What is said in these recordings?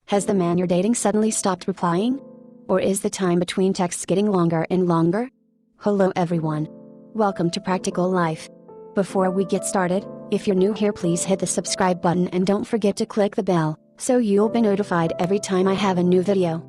Has the man you're dating suddenly stopped replying? Or is the time between texts getting longer and longer? Hello everyone. Welcome to Practical Life. Before we get started, if you're new here, please hit the subscribe button and don't forget to click the bell, so you'll be notified every time I have a new video.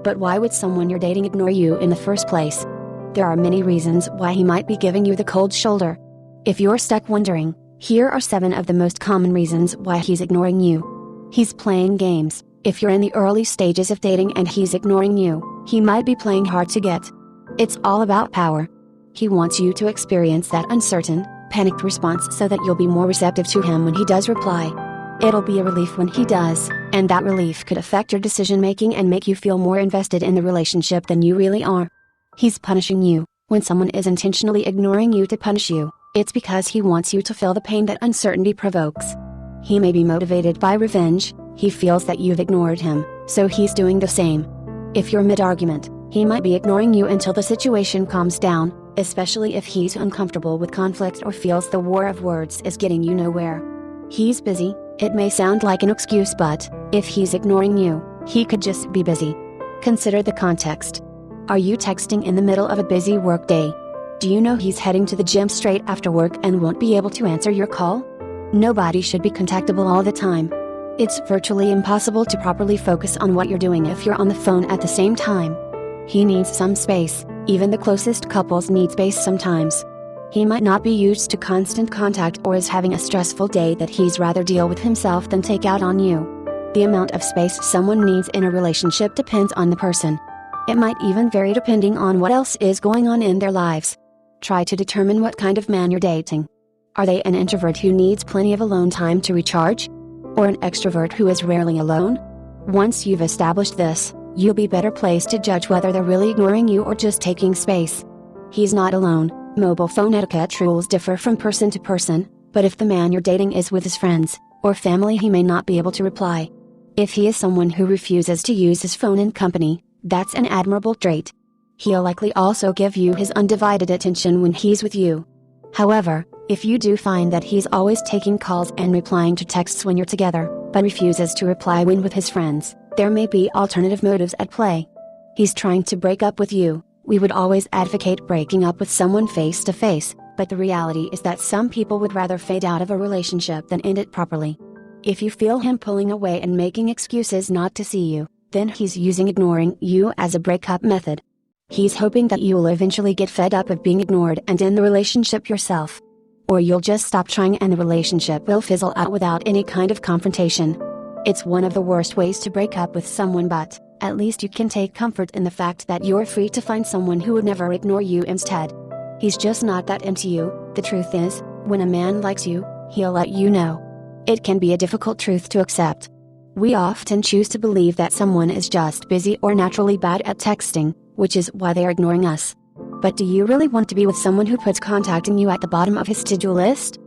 But why would someone you're dating ignore you in the first place? There are many reasons why he might be giving you the cold shoulder. If you're stuck wondering, here are 7 of the most common reasons why he's ignoring you. He's playing games. If you're in the early stages of dating and he's ignoring you, he might be playing hard to get. It's all about power. He wants you to experience that uncertain, panicked response so that you'll be more receptive to him when he does reply. It'll be a relief when he does, and that relief could affect your decision making and make you feel more invested in the relationship than you really are. He's punishing you. When someone is intentionally ignoring you to punish you, it's because he wants you to feel the pain that uncertainty provokes. He may be motivated by revenge. He feels that you've ignored him, so he's doing the same. If you're mid-argument, he might be ignoring you until the situation calms down, especially if he's uncomfortable with conflict or feels the war of words is getting you nowhere. He's busy. It may sound like an excuse, but if he's ignoring you, he could just be busy. Consider the context. Are you texting in the middle of a busy workday? Do you know he's heading to the gym straight after work and won't be able to answer your call? Nobody should be contactable all the time. It's virtually impossible to properly focus on what you're doing if you're on the phone at the same time. He needs some space. Even the closest couples need space sometimes. He might not be used to constant contact or is having a stressful day that he's rather deal with himself than take out on you. The amount of space someone needs in a relationship depends on the person. It might even vary depending on what else is going on in their lives. Try to determine what kind of man you're dating. Are they an introvert who needs plenty of alone time to recharge? Or an extrovert who is rarely alone? Once you've established this, you'll be better placed to judge whether they're really ignoring you or just taking space. He's not alone. Mobile phone etiquette rules differ from person to person, but if the man you're dating is with his friends or family, he may not be able to reply. If he is someone who refuses to use his phone in company, that's an admirable trait. He'll likely also give you his undivided attention when he's with you. However, if you do find that he's always taking calls and replying to texts when you're together, but refuses to reply when with his friends, there may be alternative motives at play. He's trying to break up with you. We would always advocate breaking up with someone face to face, but the reality is that some people would rather fade out of a relationship than end it properly. If you feel him pulling away and making excuses not to see you, then he's using ignoring you as a breakup method. He's hoping that you'll eventually get fed up of being ignored and end the relationship yourself. Or you'll just stop trying and the relationship will fizzle out without any kind of confrontation. It's one of the worst ways to break up with someone, but at least you can take comfort in the fact that you're free to find someone who would never ignore you instead. He's just not that into you. The truth is, when a man likes you, he'll let you know. It can be a difficult truth to accept. We often choose to believe that someone is just busy or naturally bad at texting, which is why they are ignoring us. But do you really want to be with someone who puts contacting you at the bottom of his to-do list?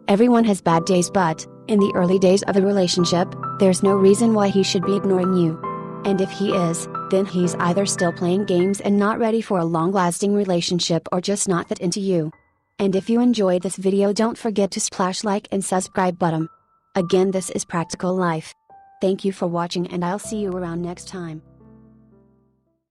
Everyone has bad days, but in the early days of a relationship, there's no reason why he should be ignoring you. And if he is, then he's either still playing games and not ready for a long-lasting relationship or just not that into you. And if you enjoyed this video, don't forget to splash like and subscribe button. Again, this is Practical Life. Thank you for watching and I'll see you around next time.